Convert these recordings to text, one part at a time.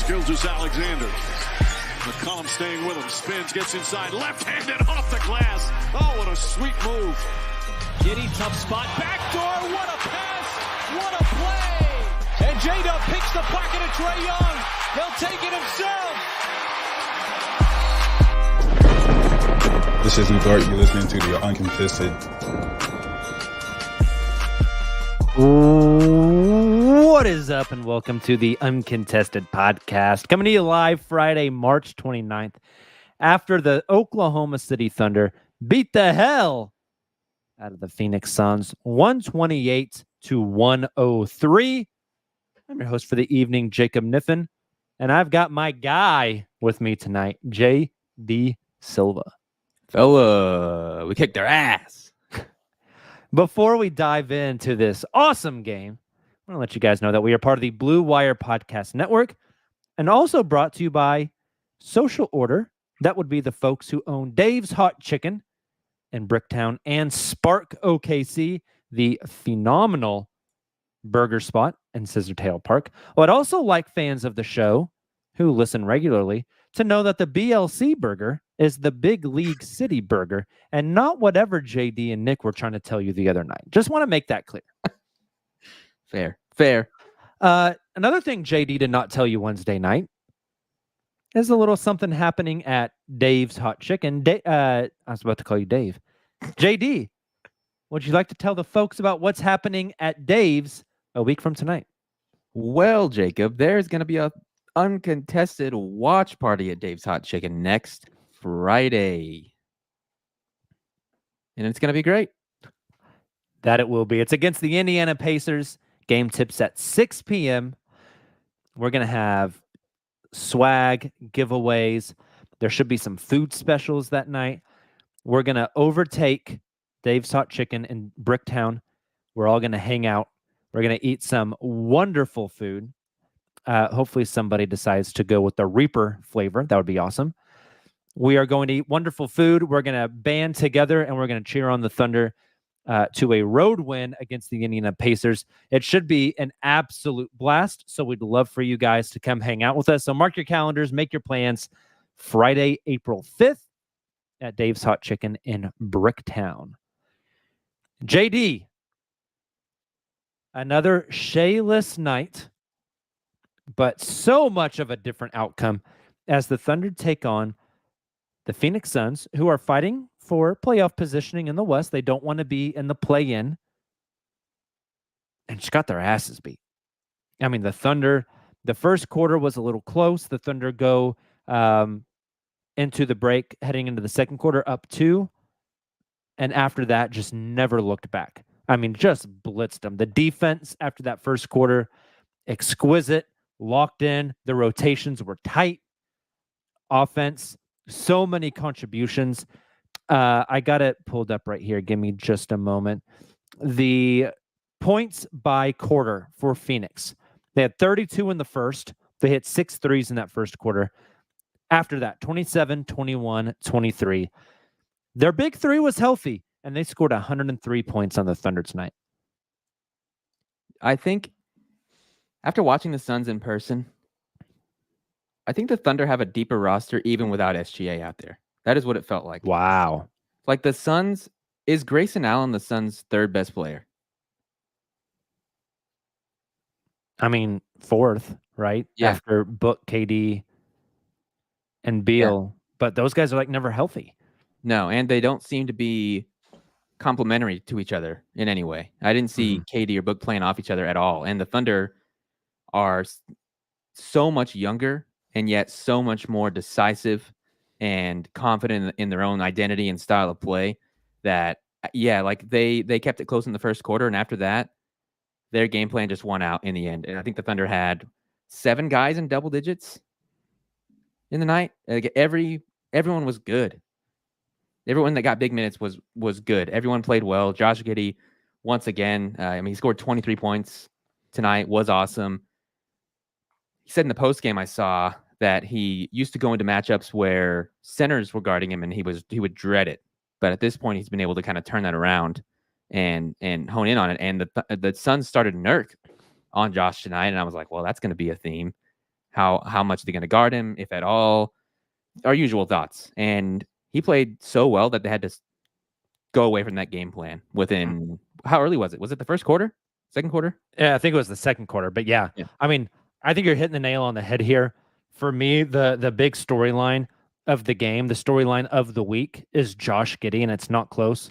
Josh Giddey-Alexander. McCollum staying with him. Spins, gets inside. Left-handed off the glass. Oh, what a sweet move. Giddey, tough spot. Backdoor. What a pass. What a play. And J-Dub picks the pocket of Trae Young. He'll take it himself. This is Lou Dort. You're listening to the Uncontested. What is up, and welcome to the Uncontested Podcast, coming to you live Friday, March 29th, after the Oklahoma City Thunder beat the hell out of the Phoenix Suns, 128-103. I'm your host for the evening, Jacob Niffen, and I've got my guy with me tonight, J.D. Silva. Fella, we kicked their ass. Before we dive into this awesome game, I want to let you guys know that we are part of the Blue Wire Podcast Network and also brought to you by Social Order. That would be the folks who own Dave's Hot Chicken in Bricktown and Spark OKC, the phenomenal burger spot in Scissortail Park. Well, I'd also like fans of the show who listen regularly to know that the BLC burger is the Big League City burger and not whatever JD and Nick were trying to tell you the other night. Just want to make that clear. Fair. Another thing JD did not tell you Wednesday night is a little something happening at Dave's Hot Chicken. I was about to call you Dave. JD, would you like to tell the folks about what's happening at Dave's a week from tonight? Well, Jacob, there's going to be a uncontested watch party at Dave's Hot Chicken next Friday. And it's going to be great. That it will be. It's against the Indiana Pacers. Game tips at 6 p.m. We're going to have swag, giveaways. There should be some food specials that night. We're going to overtake Dave's Hot Chicken in Bricktown. We're all going to hang out. We're going to eat some wonderful food. Hopefully somebody decides to go with the Reaper flavor. That would be awesome. We are going to eat wonderful food. We're going to band together, and we're going to cheer on the Thunder to a road win against the Indiana Pacers. It should be an absolute blast, so we'd love for you guys to come hang out with us. So mark your calendars, make your plans. Friday, April 5th at Dave's Hot Chicken in Bricktown. JD, another Shai-less night, but so much of a different outcome as the Thunder take on the Phoenix Suns, who are fighting for playoff positioning in the West. They don't want to be in the play-in. And just got their asses beat. I mean, the Thunder, the first quarter was a little close. The Thunder go into the break, heading into the second quarter, up 2. And after that, just never looked back. I mean, just blitzed them. The defense after that first quarter, exquisite, locked in. The rotations were tight. Offense, so many contributions. I got it pulled up right here. Give me just a moment. The points by quarter for Phoenix. They had 32 in the first. They hit 6 threes in that first quarter. After that, 27, 21, 23. Their big three was healthy, and they scored 103 points on the Thunder tonight. I think after watching the Suns in person, I think the Thunder have a deeper roster even without SGA out there. That is what it felt like. Wow. Like the Suns, is Grayson Allen the Suns' third best player? I mean, fourth, right? Yeah. After Book, KD, and Beal. Yeah. But those guys are like never healthy. No, and they don't seem to be complementary to each other in any way. I didn't see KD or Book playing off each other at all. And the Thunder are so much younger and yet so much more decisive and confident in their own identity and style of play that, yeah, like they kept it close in the first quarter. And after that, their game plan just won out in the end. And I think the Thunder had 7 guys in double digits in the night. Like everyone was good. Everyone that got big minutes was good. Everyone played well. Josh Giddey, once again, he scored 23 points tonight, was awesome. He said in the postgame I saw that he used to go into matchups where centers were guarding him and he would dread it. But at this point, he's been able to kind of turn that around and hone in on it. And the Suns started Nurk on Josh tonight, and I was like, well, that's going to be a theme. How much they're going to guard him, if at all. Our usual thoughts. And he played so well that they had to go away from that game plan within, how early was it? Was it the first quarter? Second quarter? Yeah, I think it was the second quarter. But yeah. I mean, I think you're hitting the nail on the head here. For me, the big storyline of the game, the storyline of the week is Josh Giddey, and it's not close.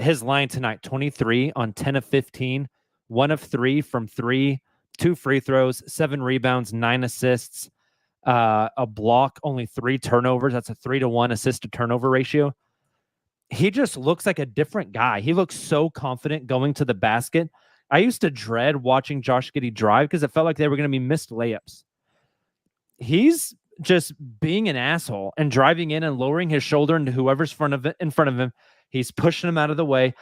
His line tonight, 23 on 10 of 15, 1 of 3 from 3, 2 free throws, 7 rebounds, 9 assists, a block, only 3 turnovers. That's a 3-to-1 assist to turnover ratio. He just looks like a different guy. He looks so confident going to the basket. I used to dread watching Josh Giddey drive because it felt like they were going to be missed layups. He's just being an asshole and driving in and lowering his shoulder into whoever's in front of him. He's pushing him out of the way.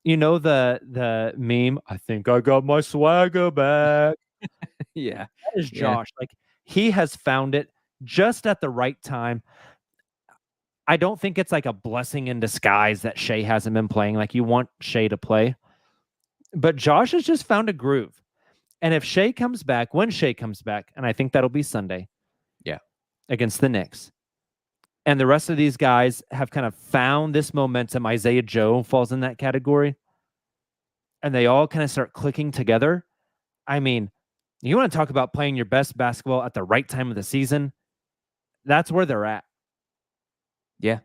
You know the meme, I think I got my swagger back. Yeah. That is Josh. Like, he has found it just at the right time. I don't think it's like a blessing in disguise that Shai hasn't been playing. Like, you want Shai to play. But Josh has just found a groove. And if Shai comes back, when Shai comes back, and I think that'll be Sunday. Yeah. Against the Knicks. And the rest of these guys have kind of found this momentum. Isaiah Joe falls in that category. And they all kind of start clicking together. I mean, you want to talk about playing your best basketball at the right time of the season? That's where they're at. Yeah.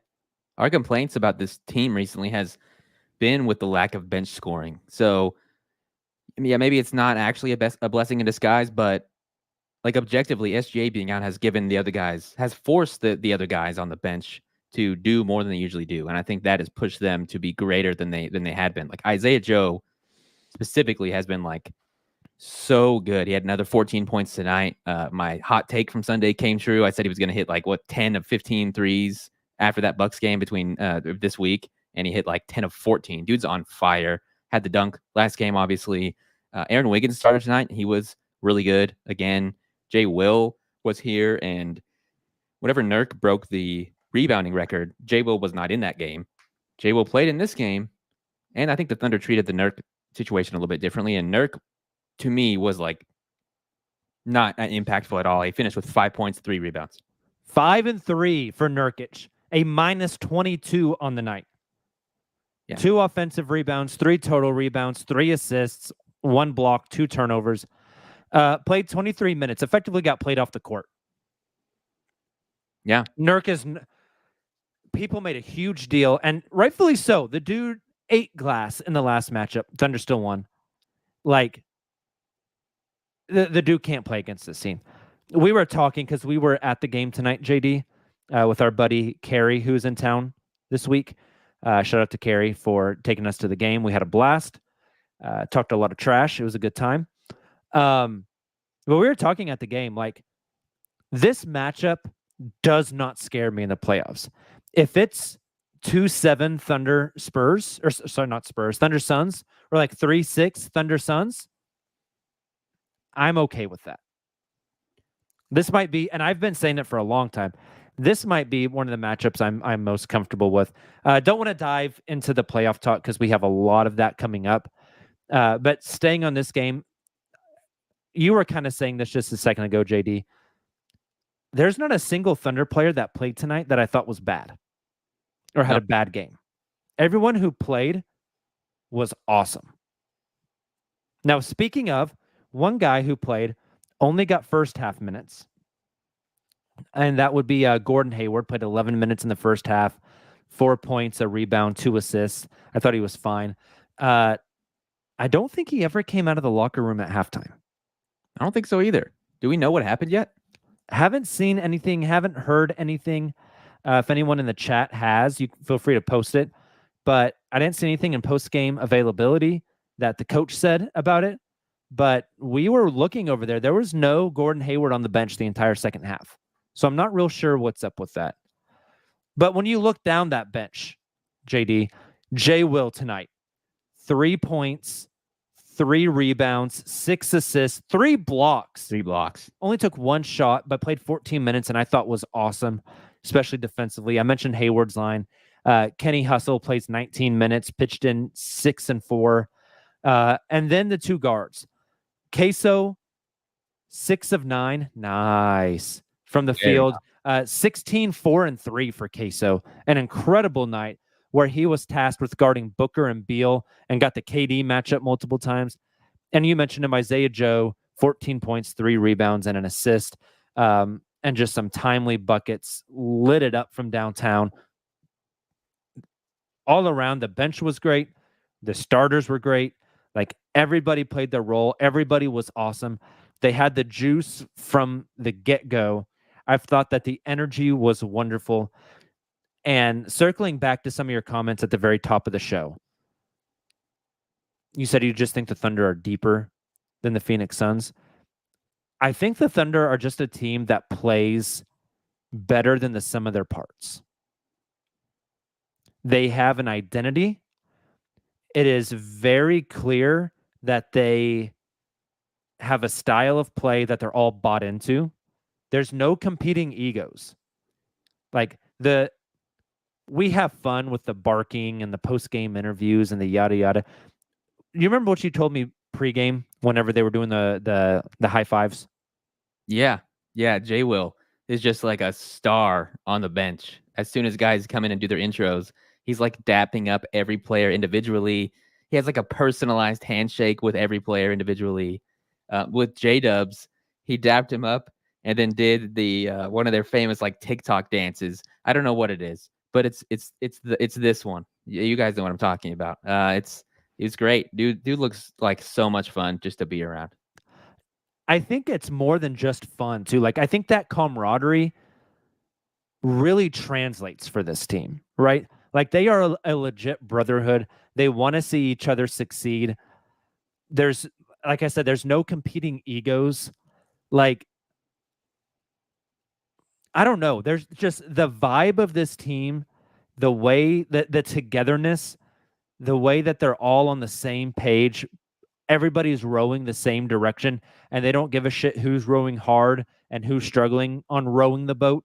Our complaints about this team recently has been with the lack of bench scoring. So, yeah, maybe it's not actually a blessing in disguise, but like objectively, SGA being out has given the other guys, has forced the other guys on the bench to do more than they usually do. And I think that has pushed them to be greater than they had been. Like Isaiah Joe specifically has been like so good. He had another 14 points tonight. My hot take from Sunday came true. I said he was going to hit like 10 of 15 threes after that Bucks game between this week. And he hit like 10 of 14. Dude's on fire. Had the dunk last game, obviously. Aaron Wiggins started tonight. He was really good. Again, Jay Will was here. And whenever Nurk broke the rebounding record, Jay Will was not in that game. Jay Will played in this game. And I think the Thunder treated the Nurk situation a little bit differently. And Nurk, to me, was like not impactful at all. He finished with 5 points, 3 rebounds. 5 and 3 for Nurkic. A minus 22 on the night. Yeah. 2 offensive rebounds, 3 total rebounds, 3 assists, 1 block, 2 turnovers. Played 23 minutes. Effectively got played off the court. Yeah. Nurk is... People made a huge deal, and rightfully so. The dude ate glass in the last matchup. Thunder still won. Like, the dude can't play against this team. We were talking, because we were at the game tonight, JD, with our buddy Carrie, who's in town this week. Shout out to Carrie for taking us to the game. We had a blast. Talked a lot of trash. It was a good time. But we were talking at the game, like, this matchup does not scare me in the playoffs. If it's 2-7 Thunder Spurs, or sorry, not Spurs, Thunder Suns, or like 3-6 Thunder Suns, I'm okay with that. This might be, and I've been saying it for a long time, this might be one of the matchups I'm most comfortable with. Don't want to dive into the playoff talk because we have a lot of that coming up. But staying on this game, you were kind of saying this just a second ago, JD. There's not a single Thunder player that played tonight that I thought was bad or had a bad game. Everyone who played was awesome. Now, speaking of, one guy who played only got first half minutes. And that would be Gordon Hayward. Played 11 minutes in the first half, 4 points, a rebound, 2 assists. I thought he was fine. I don't think he ever came out of the locker room at halftime. I don't think so either. Do we know what happened yet? Haven't seen anything, haven't heard anything. If anyone in the chat has, you feel free to post it. But I didn't see anything in post-game availability that the coach said about it. But we were looking over there. There was no Gordon Hayward on the bench the entire second half. So I'm not real sure what's up with that. But when you look down that bench, JD, Jay Will tonight, 3 points, 3 rebounds, 6 assists, 3 blocks. 3 blocks. Only took 1 shot, but played 14 minutes, and I thought was awesome, especially defensively. I mentioned Hayward's line. Kenny Hustle plays 19 minutes, pitched in 6 and 4. And then the 2 guards. Cason 6 of 9. Nice. From the Very field. 16, 4, and 3 for Queso. An incredible night where he was tasked with guarding Booker and Beal and got the KD matchup multiple times. And you mentioned him, Isaiah Joe, 14 points, 3 rebounds, and an assist. And just some timely buckets, lit it up from downtown. All around, the bench was great. The starters were great. Like, everybody played their role. Everybody was awesome. They had the juice from the get-go. I've thought that the energy was wonderful. And circling back to some of your comments at the very top of the show, you said you just think the Thunder are deeper than the Phoenix Suns. I think the Thunder are just a team that plays better than the sum of their parts. They have an identity. It is very clear that they have a style of play that they're all bought into. There's no competing egos. Like, we have fun with the barking and the post-game interviews and the yada yada. You remember what you told me pregame whenever they were doing the high fives? Yeah. Jay Will is just like a star on the bench. As soon as guys come in and do their intros, he's like dapping up every player individually. He has like a personalized handshake with every player individually. With J-Dubs, he dapped him up and then did the one of their famous like TikTok dances. I don't know what it is, but it's this one. You guys know what I'm talking about. It's great. Dude looks like so much fun just to be around. I think it's more than just fun too. Like, I think that camaraderie really translates for this team, right? Like, they are a legit brotherhood. They want to see each other succeed. There's, like I said, there's no competing egos. Like, I don't know. There's just the vibe of this team, the way that the togetherness, the way that they're all on the same page. Everybody's rowing the same direction, and they don't give a shit who's rowing hard and who's struggling on rowing the boat.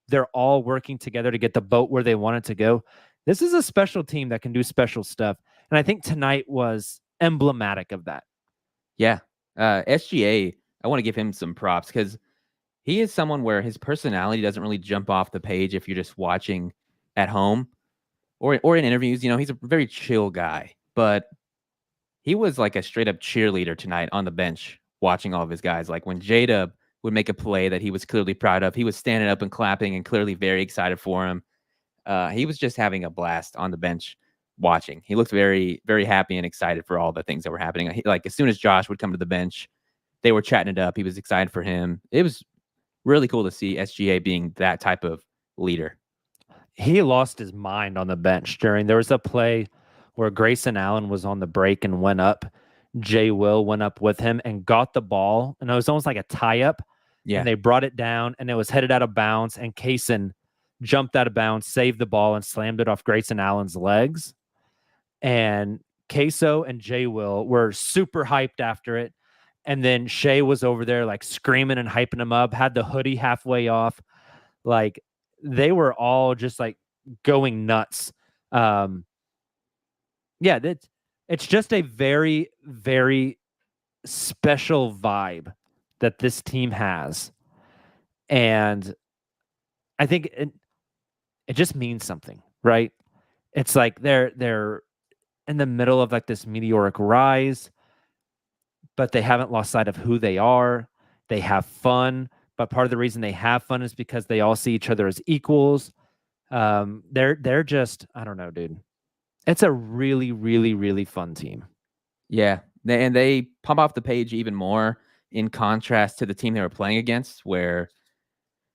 They're all working together to get the boat where they want it to go. This is a special team that can do special stuff. And I think tonight was emblematic of that. Yeah. SGA, I want to give him some props because he is someone where his personality doesn't really jump off the page if you're just watching at home or in interviews. You know, he's a very chill guy, but he was like a straight up cheerleader tonight on the bench watching all of his guys. Like, when J-Dub would make a play that he was clearly proud of, he was standing up and clapping and clearly very excited for him. He was just having a blast on the bench watching. He looked very, very happy and excited for all the things that were happening. Like, as soon as Josh would come to the bench, they were chatting it up. He was excited for him. It was really cool to see SGA being that type of leader. He lost his mind on the bench there was a play where Grayson Allen was on the break and went up. Jay Will went up with him and got the ball, and it was almost like a tie-up. Yeah. And they brought it down, and it was headed out of bounds, and Cason jumped out of bounds, saved the ball, and slammed it off Grayson Allen's legs. And Queso and Jay Will were super hyped after it. And then Shai was over there like screaming and hyping him up, had the hoodie halfway off. Like, they were all just like going nuts. Yeah, it's just a very, very special vibe that this team has. And I think it just means something, right? It's like they're in the middle of like this meteoric rise, but they haven't lost sight of who they are. They have fun, but part of the reason they have fun is because they all see each other as equals. They're just, I don't know, dude. It's a really, really, really fun team. Yeah. And they pump off the page even more in contrast to the team they were playing against, where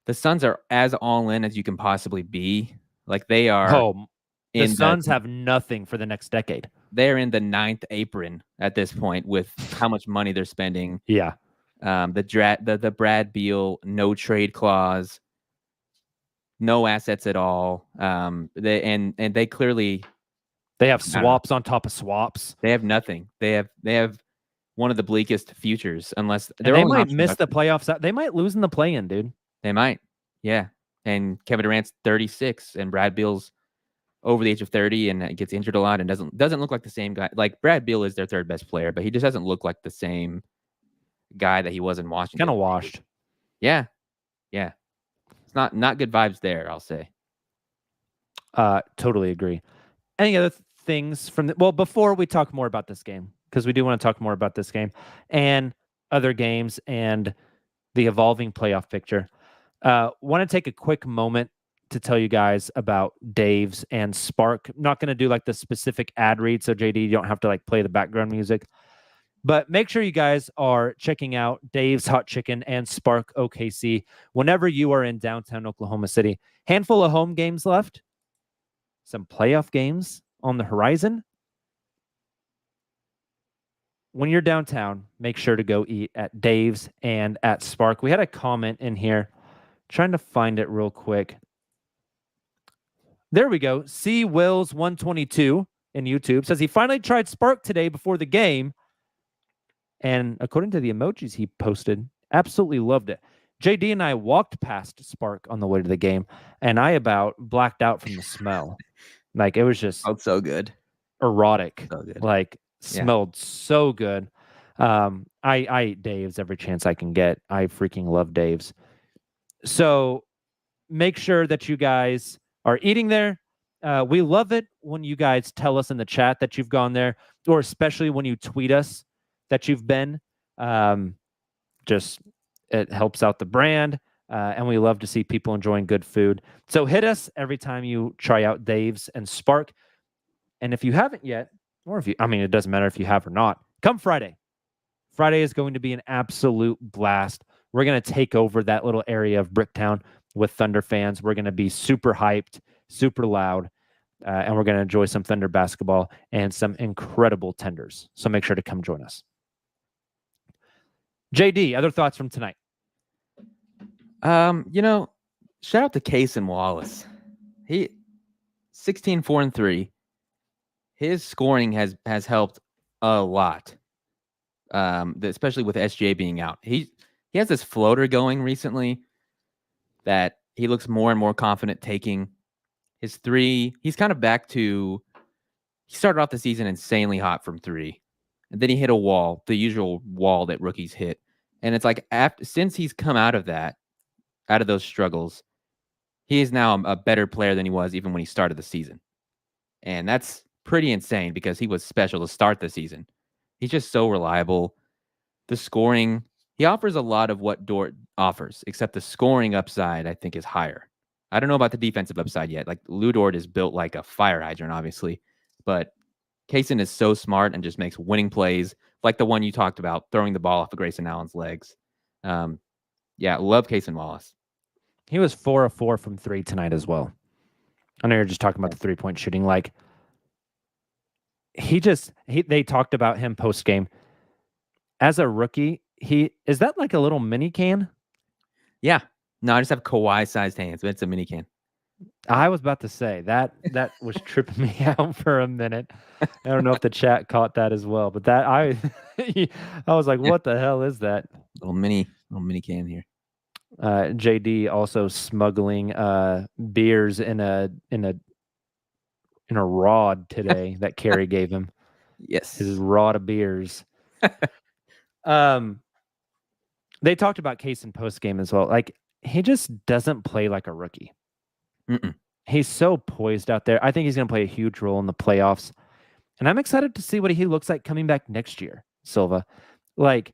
the Suns are as all in as you can possibly be. Like, they are. Oh, the Suns have nothing for the next decade. They're in the 9th apron at this point with how much money they're spending. Yeah. The Brad Beal no trade clause, no assets at all. They clearly. They have swaps on top of swaps. They have nothing. They have one of the bleakest futures, unless they might miss the playoffs. They might lose in the play-in, dude. They might. Yeah. And Kevin Durant's 36 and Brad Beal's over the age of 30 and gets injured a lot and doesn't look like the same guy. Like, Brad Beal is their third best player, but he just doesn't look like the same guy that he was in Washington. Kind of washed. Yeah. It's not good vibes there, I'll say. Totally agree. Any other things from well, before we talk more about this game, because we do want to talk more about this game and other games and the evolving playoff picture. Want to take a quick moment to tell you guys about Dave's and Spark. I'm not going to do like the specific ad read, so JD, you don't have to like play the background music. But make sure you guys are checking out Dave's Hot Chicken and Spark OKC whenever you are in downtown Oklahoma City. Handful of home games left. Some playoff games on the horizon. When you're downtown, make sure to go eat at Dave's and at Spark. We had a comment in here. Trying to find it real quick. There we go. C Wills 122 in YouTube says he finally tried Spark today before the game. And according to the emojis he posted, absolutely loved it. JD and I walked past Spark on the way to the game, and I about blacked out from the smell. Like, it was just so good. Erotic. So good. Like, smelled so good. I eat Dave's every chance I can get. I freaking love Dave's. So make sure that you guys are eating there. We love it when you guys tell us in the chat that you've gone there, or especially when you tweet us that you've been. Just it helps out the brand, and we love to see people enjoying good food. So hit us every time you try out Dave's and Spark. And if you haven't yet, or if you, I mean, it doesn't matter if you have or not, come Friday. Friday is going to be an absolute blast. We're going to take over that little area of Bricktown with Thunder fans. We're going to be super hyped, super loud, and we're going to enjoy some Thunder basketball and some incredible tenders. So make sure to come join us. JD, other thoughts from tonight? Shout out to Cason Wallace. He 16, 4, and 3. His scoring has helped a lot. Especially with SGA being out. He has this floater going recently that he looks more and more confident taking. His 3, he's kind of back to, he started off the season insanely hot from 3. And then he hit a wall, the usual wall that rookies hit. And it's like, since he's come out of those struggles, he is now a better player than he was even when he started the season. And that's pretty insane because he was special to start the season. He's just so reliable. The scoring, he offers a lot of what Dort offers, except the scoring upside, I think, is higher. I don't know about the defensive upside yet. Like, Lou Dort is built like a fire hydrant, obviously. But Cason is so smart and just makes winning plays, like the one you talked about, throwing the ball off of Grayson Allen's legs. Love Cason Wallace. He was 4 of 4 from 3 tonight as well. I know you're just talking about the 3-point shooting. Like, they talked about him post game as a rookie. Is that like a little mini can? Yeah. No, I just have Kawhi sized hands, but it's a mini can. I was about to say that was tripping me out for a minute. I don't know if the chat caught that as well, but that I was like, what the hell is that? Little mini can here. JD also smuggling beers in a rod today that Kerry gave him. Yes. His rod of beers. They talked about Cason post game as well. Like, he just doesn't play like a rookie. Mm-mm. He's so poised out there. I think he's going to play a huge role in the playoffs. And I'm excited to see what he looks like coming back next year, Silva. Like,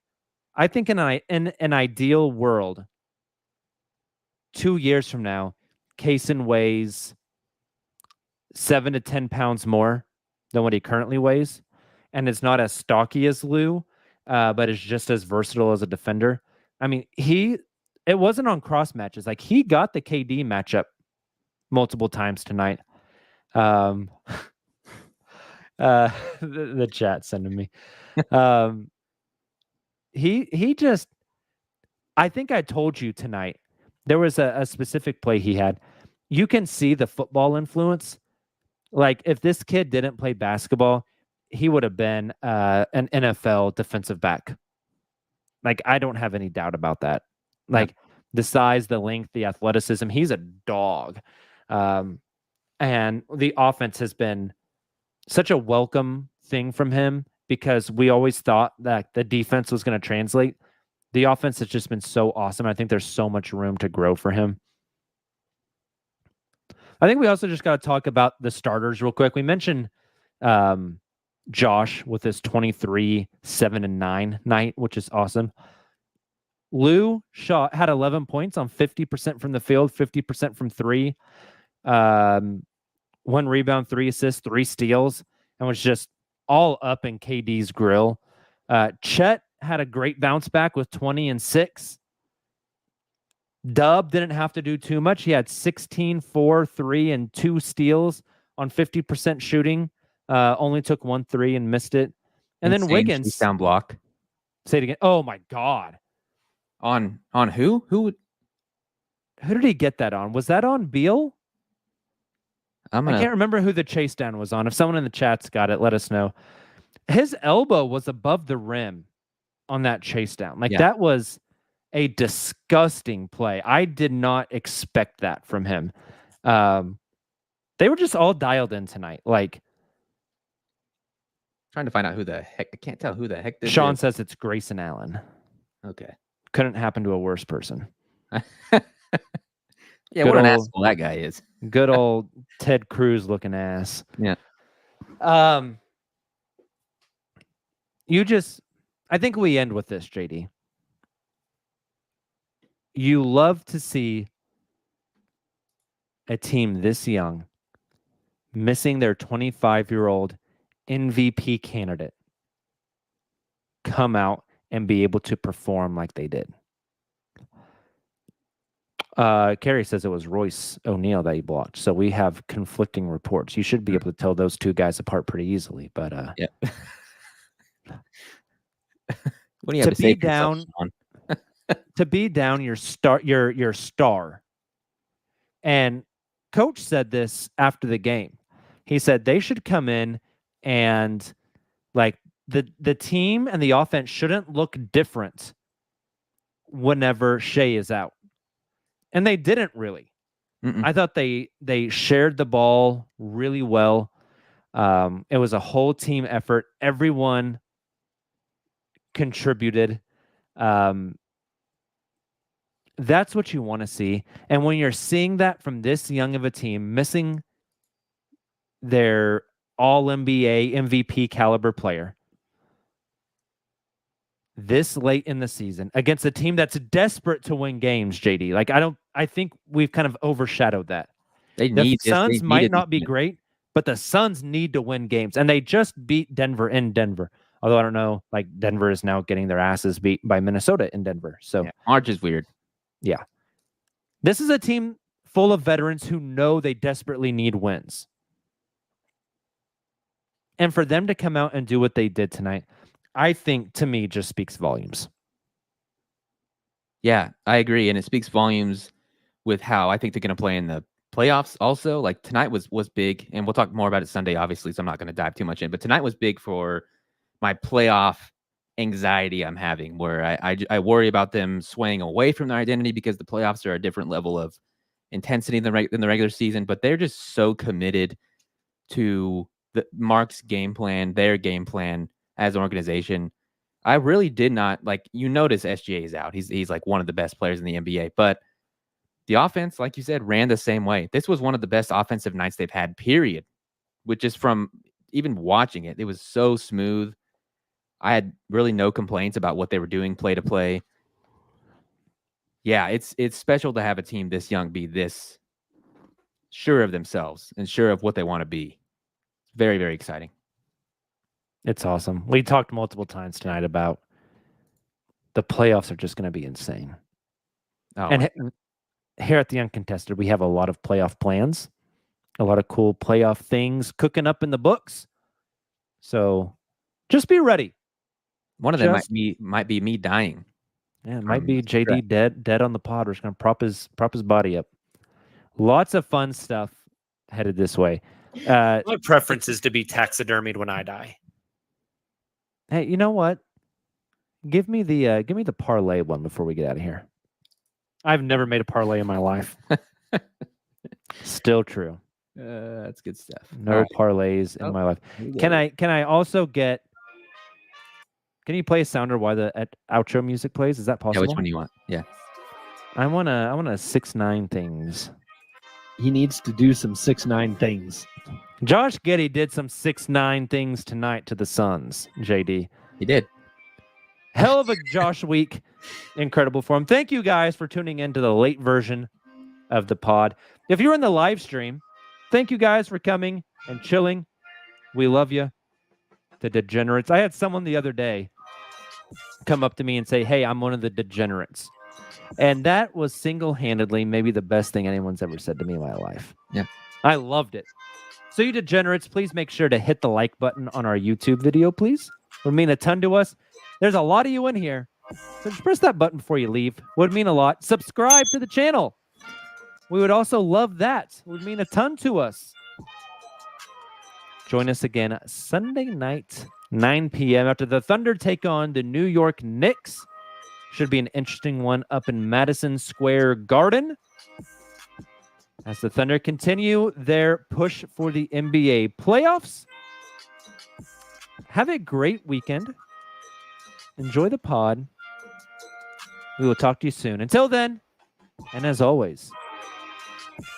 I think in an ideal world, 2 years from now, Cason weighs 7 to 10 pounds more than what he currently weighs. And it's not as stocky as Lou, but is just as versatile as a defender. I mean, it wasn't on cross matches. Like, he got the KD matchup multiple times tonight. The chat sending me. He just, I think I told you tonight, there was a specific play he had. You can see the football influence. Like, if this kid didn't play basketball, he would have been an NFL defensive back. Like, I don't have any doubt about that. Like, the size, the length, the athleticism, he's a dog. And the offense has been such a welcome thing from him because we always thought that the defense was going to translate. The offense has just been so awesome. I think there's so much room to grow for him. I think we also just got to talk about the starters real quick. We mentioned Josh with his 23, 7, and 9 night, which is awesome. Lou had 11 points on 50% from the field, 50% from 3. 1 rebound, 3 assists, 3 steals, and was just all up in KD's grill. Chet had a great bounce back with 20 and 6. Dub didn't have to do too much. He had 16, 4, 3, and 2 steals on 50% shooting. Only took 1 3 and missed it. And then Wiggins down block. Say it again. Oh my God. On who? Who did he get that on? Was that on Beal? I can't remember who the chase down was on. If someone in the chat's got it, let us know. His elbow was above the rim on that chase down. That was a disgusting play. I did not expect that from him. They were just all dialed in tonight. Trying to find out who the heck. I can't tell who the heck this Sean is. says it's Grayson Allen. Okay. Couldn't happen to a worse person. Yeah, what an asshole that guy is. Good old Ted Cruz looking ass. Yeah. I think we end with this, JD. You love to see a team this young missing their 25-year-old MVP candidate come out and be able to perform like they did. Carrie says it was Royce O'Neal that he blocked. So we have conflicting reports. You should be able to tell those two guys apart pretty easily. But yeah. What do you have to say? To be down your star. And coach said this after the game. He said they should come in and the team and the offense shouldn't look different whenever Shai is out. And they didn't really. I thought they shared the ball really well. It was a whole team effort. Everyone contributed. That's what you want to see. And when you're seeing that from this young of a team, missing their all-NBA MVP caliber player this late in the season against a team that's desperate to win games, JD. I think we've kind of overshadowed that. The Suns might not be great, but the Suns need to win games. And they just beat Denver in Denver. Although I don't know, Denver is now getting their asses beat by Minnesota in Denver. So March is weird. Yeah. This is a team full of veterans who know they desperately need wins. And for them to come out and do what they did tonight, I think, to me, just speaks volumes. Yeah, I agree. And it speaks volumes with how I think they're going to play in the playoffs also. Tonight was big, and we'll talk more about it Sunday, obviously, so I'm not going to dive too much in. But tonight was big for my playoff anxiety I'm having, where I worry about them swaying away from their identity because the playoffs are a different level of intensity than the regular season. But they're just so committed to Mark's game plan, their game plan as an organization. I really did not you notice SGA is out. He's one of the best players in the NBA, but the offense, like you said, ran the same way. This was one of the best offensive nights they've had, period. Which is from even watching it. It was so smooth. I had really no complaints about what they were doing play to play. Yeah, it's special to have a team this young be this sure of themselves and sure of what they want to be. Very, very exciting. It's awesome. We talked multiple times tonight about the playoffs are just going to be insane. Oh, and here at the Uncontested, we have a lot of playoff plans, a lot of cool playoff things cooking up in the books. So just be ready. One of them might be me dying. Yeah, it might be JD dead on the pod. We're just going to prop his body up. Lots of fun stuff headed this way. My preference is to be taxidermied when I die. Hey, you know what? Give me the parlay one before we get out of here. I've never made a parlay in my life. Still true. That's good stuff. No parlays in my life. Can I also get Can you play a sounder while the outro music plays? Is that Yeah, possible? which one do you want? Yeah. I want to 6ix9ine things. He needs to do some 6ix9ine things. Josh Giddey did some 6ix9ine things tonight to the Suns, JD. He did. Hell of a Josh week. Incredible form. Thank you guys for tuning in to the late version of the pod. If you're in the live stream, thank you guys for coming and chilling. We love you. The degenerates. I had someone the other day come up to me and say, hey, I'm one of the degenerates. And that was single-handedly maybe the best thing anyone's ever said to me in my life. Yeah. I loved it. So you degenerates, please make sure to hit the like button on our YouTube video, please. It would mean a ton to us. There's a lot of you in here. So just press that button before you leave. Would mean a lot. Subscribe to the channel. We would also love that. It would mean a ton to us. Join us again Sunday night, 9 p.m. after the Thunder take on the New York Knicks. Should be an interesting one up in Madison Square Garden as the Thunder continue their push for the NBA playoffs. Have a great weekend. Enjoy the pod. We will talk to you soon. Until then, and as always,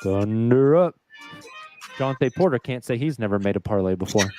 Thunder up. Jonte Porter can't say he's never made a parlay before.